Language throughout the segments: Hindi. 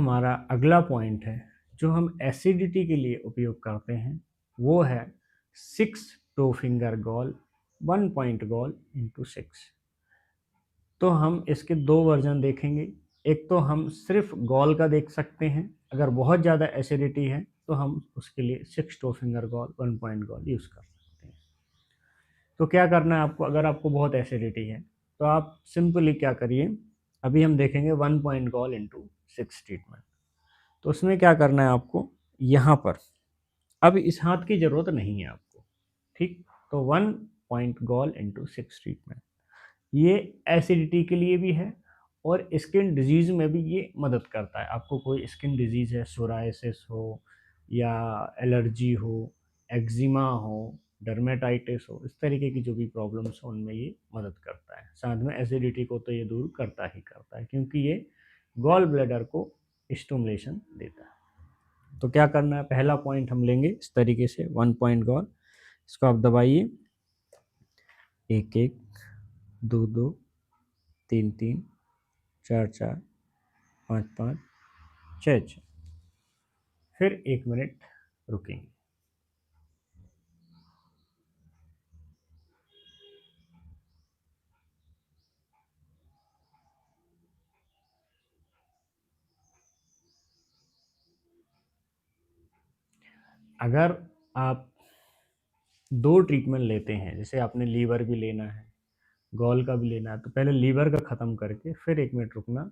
हमारा अगला पॉइंट है जो हम एसिडिटी के लिए उपयोग करते हैं, वो है 6 two finger gall 1 point gall into 6। तो हम इसके दो वर्जन देखेंगे। एक तो हम सिर्फ गॉल का देख सकते हैं, अगर बहुत ज़्यादा एसिडिटी है तो हम उसके लिए 6 two finger gall 1 point gall use कर सकते हैं। तो क्या करना है आपको, अगर आपको बहुत एसिडिटी है तो आप सिंपली क्या करिए, अभी हम देखेंगे 1 पॉइंट गॉल इंटू 6 ट्रीटमेंट। तो उसमें क्या करना है आपको, यहाँ पर अब इस हाथ की ज़रूरत नहीं है आपको, ठीक। तो 1 पॉइंट गॉल इंटू 6 ट्रीटमेंट, ये एसिडिटी के लिए भी है और स्किन डिजीज़ में भी ये मदद करता है। आपको कोई स्किन डिजीज़ है, सोराइसिस हो या एलर्जी हो, एक्जिमा हो, डर्मेटाइटिस हो, इस तरीके की जो भी प्रॉब्लम्स हो उनमें ये मदद करता है। साथ में एसिडिटी को तो ये दूर करता ही करता है, क्योंकि ये गॉल ब्लैडर को स्टिमुलेशन देता है। तो क्या करना है, पहला पॉइंट हम लेंगे इस तरीके से 1 पॉइंट गॉल, इसको आप दबाइए, 1 1 2 2 3 3 4 4 5 5 6 6, फिर 1 मिनट रुकेंगे। अगर आप 2 ट्रीटमेंट लेते हैं, जैसे आपने लीवर भी लेना है, गॉल का भी लेना है, तो पहले लीवर का ख़त्म करके फिर 1 मिनट रुकना,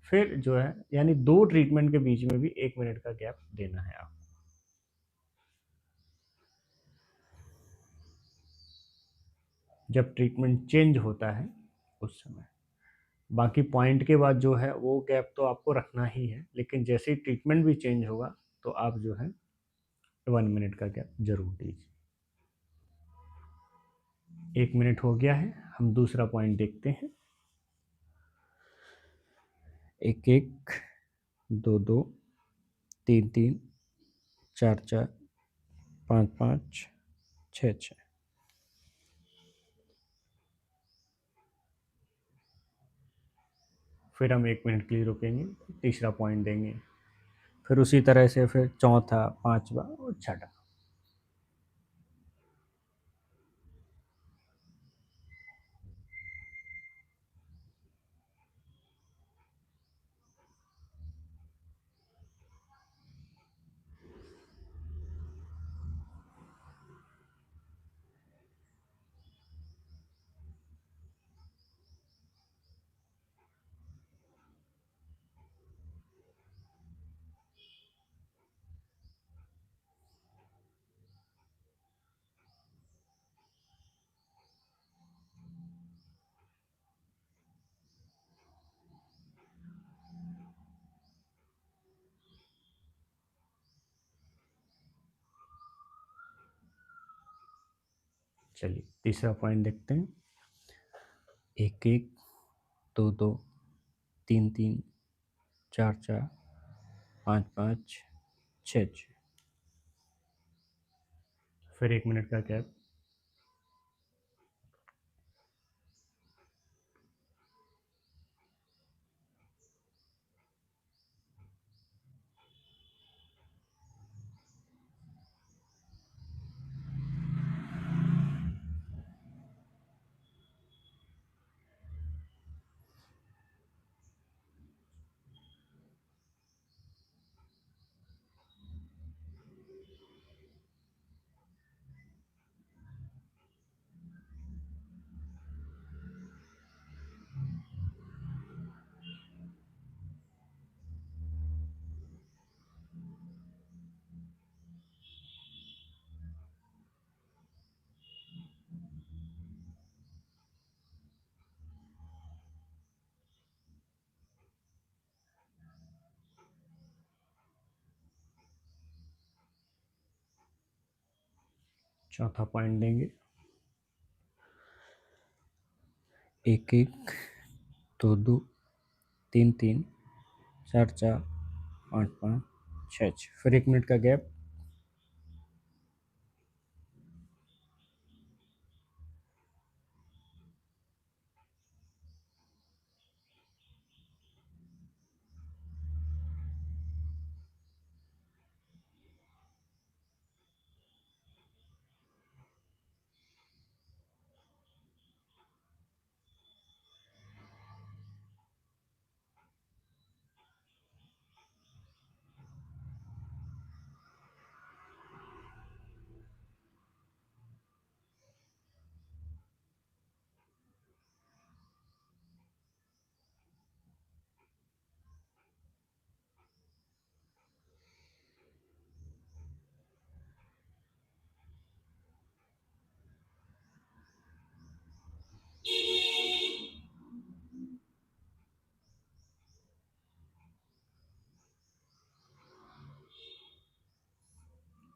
फिर जो है यानी 2 ट्रीटमेंट के बीच में भी 1 मिनट का गैप देना है आपको। जब ट्रीटमेंट चेंज होता है उस समय, बाकी पॉइंट के बाद जो है वो गैप तो आपको रखना ही है, लेकिन जैसे ही ट्रीटमेंट भी चेंज होगा तो आप जो है 1 मिनट का गैप जरूर दीजिए। 1 मिनट हो गया है, हम दूसरा पॉइंट देखते हैं। 1 1 2 2 3 3 4 4 5 5 6 6, फिर हम 1 मिनट के लिए रुकेंगे, तीसरा पॉइंट देंगे, फिर उसी तरह से फिर चौथा, पांचवा और छठा। चलिए तीसरा पॉइंट देखते हैं। 1 1 2 2 3 3 4 4 5 5 6 6, फिर 1 मिनट का गैप। चौथा पॉइंट देंगे। 1 1 2 2 3 3 4 4 5 5 6 6, फिर 1 मिनट का गैप।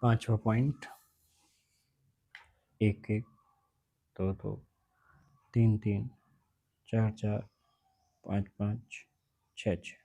पांचवा पॉइंट, 1-1, 2-2, 3-3, 4-4, 5-5, 6-6।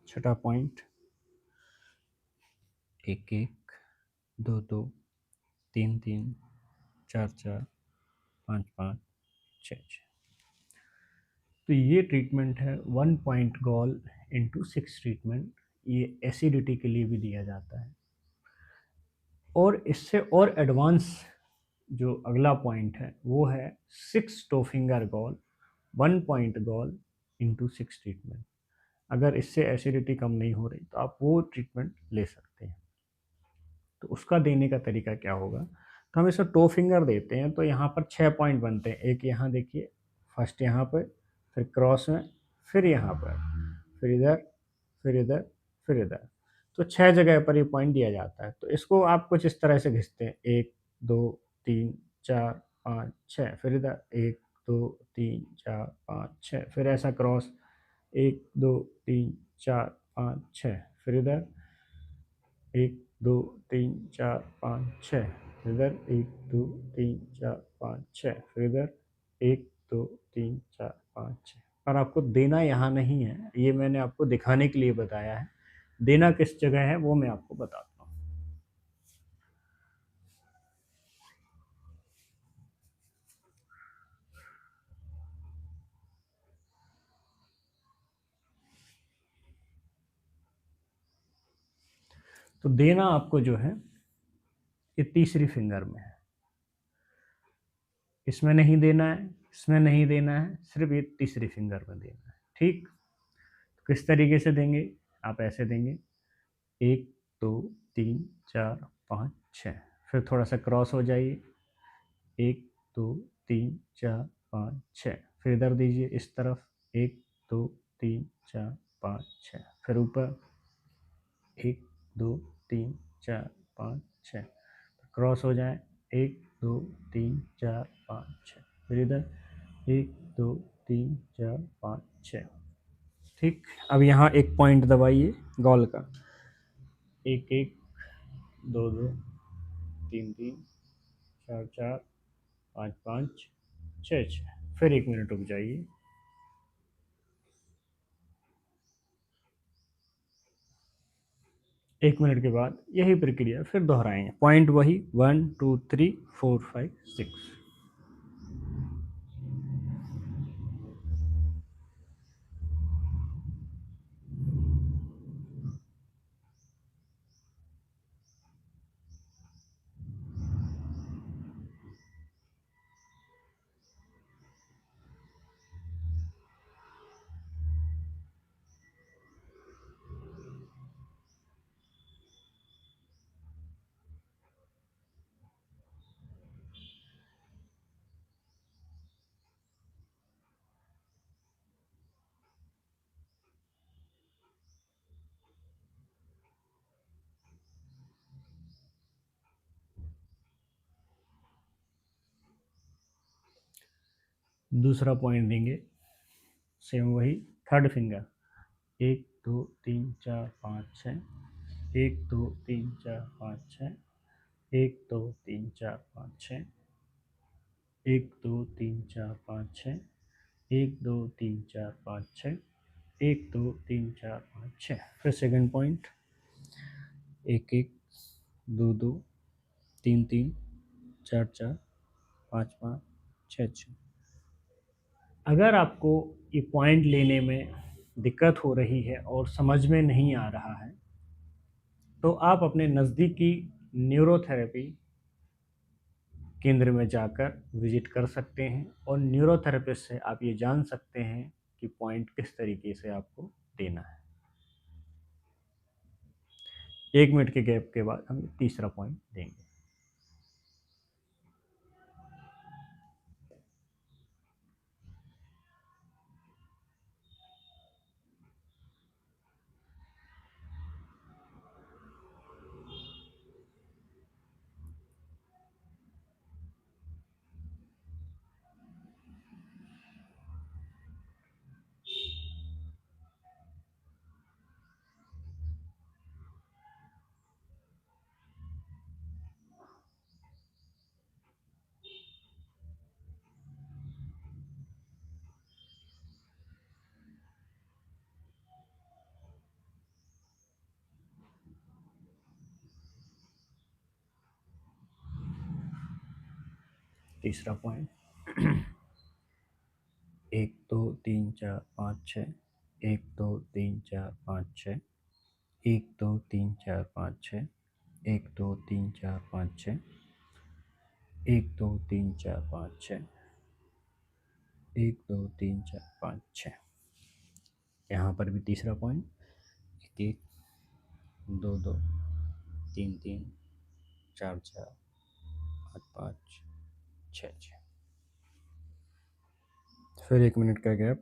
छठा पॉइंट, 1-1, 2-2, 3-3, 4-4, 5-5, 6-6। तो ये ट्रीटमेंट है 1 पॉइंट गॉल इंटू 6 ट्रीटमेंट। ये एसिडिटी के लिए भी दिया जाता है। और इससे और एडवांस जो अगला पॉइंट है वो है 6 two finger gall 1 point gall into 6 treatment. अगर इससे एसिडिटी कम नहीं हो रही तो आप वो ट्रीटमेंट ले सकते हैं। तो उसका देने का तरीका क्या होगा, तो हम इसे टो फिंगर देते हैं तो यहाँ पर 6 पॉइंट बनते हैं। एक यहाँ देखिए, फर्स्ट यहाँ पर, फिर क्रॉस में, फिर यहाँ पर, फिर इधर, फिर इधर, फिर इधर। तो 6 जगह पर ये पॉइंट दिया जाता है। तो इसको आप कुछ इस तरह से घिसते हैं, 1 2 3 4 5 6, फिर इधर 1 2 3 4 5 6, फिर ऐसा क्रॉस 1 2 3 4 5 6, फिर इधर 1 2 3 4 5 6, फिर इधर 1 2 3 4 5 6, फिर इधर 1 2 3 4 5 6। पर आपको देना यहाँ नहीं है, ये मैंने आपको दिखाने के लिए बताया है। देना किस जगह है वो मैं आपको बताता हूँ। तो देना आपको जो है ये तीसरी फिंगर में है, इसमें नहीं देना है, इसमें नहीं देना है, सिर्फ ये तीसरी फिंगर में देना है। ठीक, तो किस तरीके से देंगे, आप ऐसे देंगे 1 2 3 4 5 6, फिर थोड़ा सा क्रॉस हो जाइए 1 2 3 4 5 6, फिर इधर दीजिए इस तरफ 1 2 3 4 5 6, फिर ऊपर 1 2 3 4 5 6, क्रॉस हो जाए 1 2 3 4 5 6, फिर इधर 1 2 3 4 5 6। ठीक, अब यहाँ एक पॉइंट दबाइए गॉल का, 1 1 2 2 3 3 4 4 5 5 6 6, फिर 1 मिनट रुक जाइए। 1 मिनट के बाद यही प्रक्रिया फिर दोहराएंगे, पॉइंट वही 1 2 3 4 5 6। दूसरा पॉइंट देंगे, सेम वही, थर्ड फिंगर, 1 2 3 4 5 6, 1 2 3 4 5 6, 1 2 3 4 5 6, 1 2 3 4 5 6, 1 2 3 4 5 6, 1 2 3 4 5 6। फिर सेकंड पॉइंट 1 1 2 2 3 3 4 4 5 5 6 6। अगर आपको ये पॉइंट लेने में दिक्कत हो रही है और समझ में नहीं आ रहा है तो आप अपने नज़दीकी न्यूरोथेरेपी केंद्र में जाकर विजिट कर सकते हैं और न्यूरोथेरेपिस्ट से आप ये जान सकते हैं कि पॉइंट किस तरीके से आपको देना है। 1 मिनट के गैप के बाद हम तीसरा पॉइंट देंगे। तीसरा पॉइंट 1 2 3 4 5 6 1 2 3 4 5 6 1 2 3 4 5 6 1 2 3 4 5 6 1 2 3 4 5 6 1 2 3 4 5 6। यहाँ पर भी तीसरा पॉइंट 1 1 2 2 3 3 4 4 5 5 6 6। फिर 1 मिनट का गैप।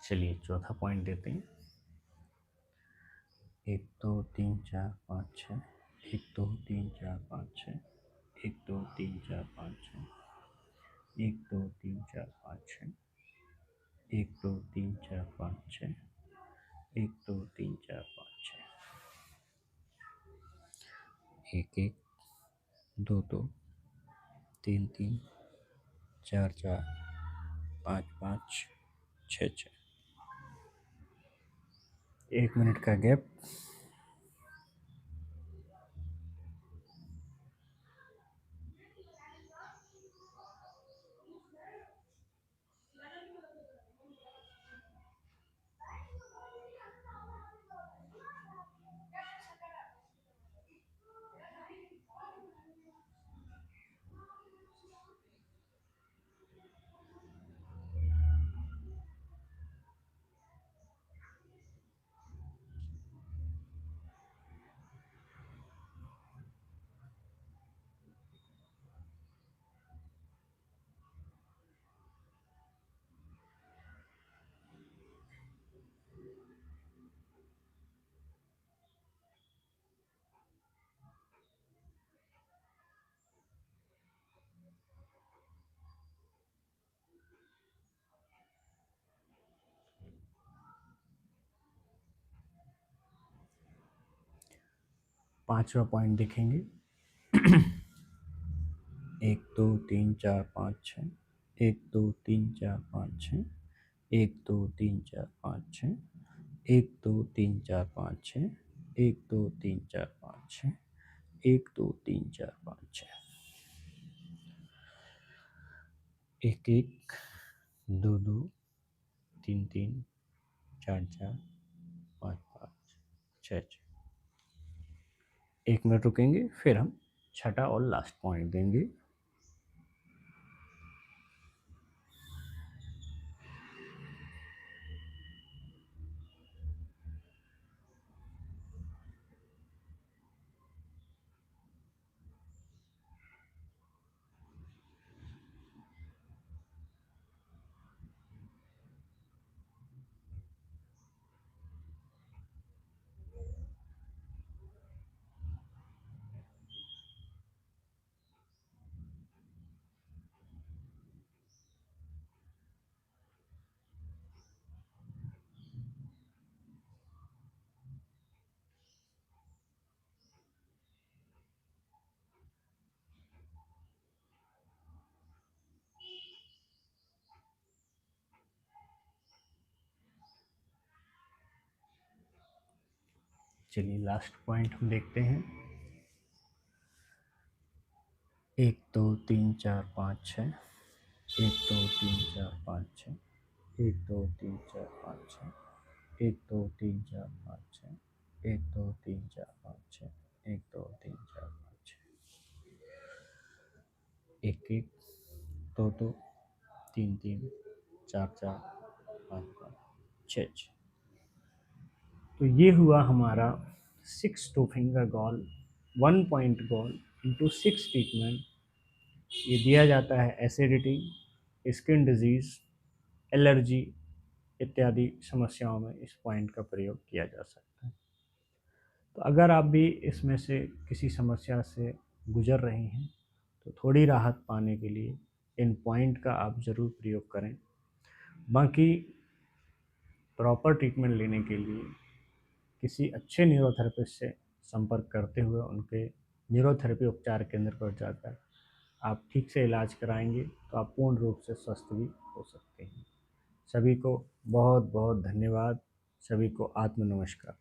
चलिए चौथा पॉइंट देते हैं। 1 2 3 4 5 6 1 2 3 4 5 6 1 2 3 4 5 6 1 2 3 4 5 6 1 2 3 4 5 6 1 2 3 4 5 6। 1 1 2 2 3 3 4 4 5 5 6 6। 1 मिनट का गैप। पांचवा पॉइंट देखेंगे। 1 2 3 4 5 6 1 2 3 4 5 6 1 2 3 4 5 6 1 2 3 4 5 6 1 2 3 4 5 6 1 2 3 4 5 6। 1 1 2 2 तीन तीन, चार चार, पाँच पाँच, छः छः। 1 मिनट रुकेंगे, फिर हम छठा और लास्ट पॉइंट देंगे। चलिए लास्ट पॉइंट हम देखते हैं। 1 2 3 4 5 6, 1 2 3 4 5 6, 1 2 3 4 5 6, 1 2 3 4 5 6, 1 2 3 4 5 6, 1 2 3 4 5 6, 1 1, 2 2, 3 3, 4 4, 5 5, 6 6। तो ये हुआ हमारा 6 two finger gall 1 point gall into 6 treatment. ये दिया जाता है एसिडिटी, स्किन डिजीज़, एलर्जी इत्यादि समस्याओं में इस पॉइंट का प्रयोग किया जा सकता है। तो अगर आप भी इसमें से किसी समस्या से गुजर रहे हैं तो थोड़ी राहत पाने के लिए इन पॉइंट का आप ज़रूर प्रयोग करें। बाकी प्रॉपर ट्रीटमेंट लेने के लिए किसी अच्छे न्यूरोथेरेपिस्ट से संपर्क करते हुए उनके न्यूरोथेरेपी उपचार केंद्र पर जाकर आप ठीक से इलाज कराएंगे तो आप पूर्ण रूप से स्वस्थ भी हो सकते हैं। सभी को बहुत बहुत धन्यवाद। सभी को आत्म नमस्कार।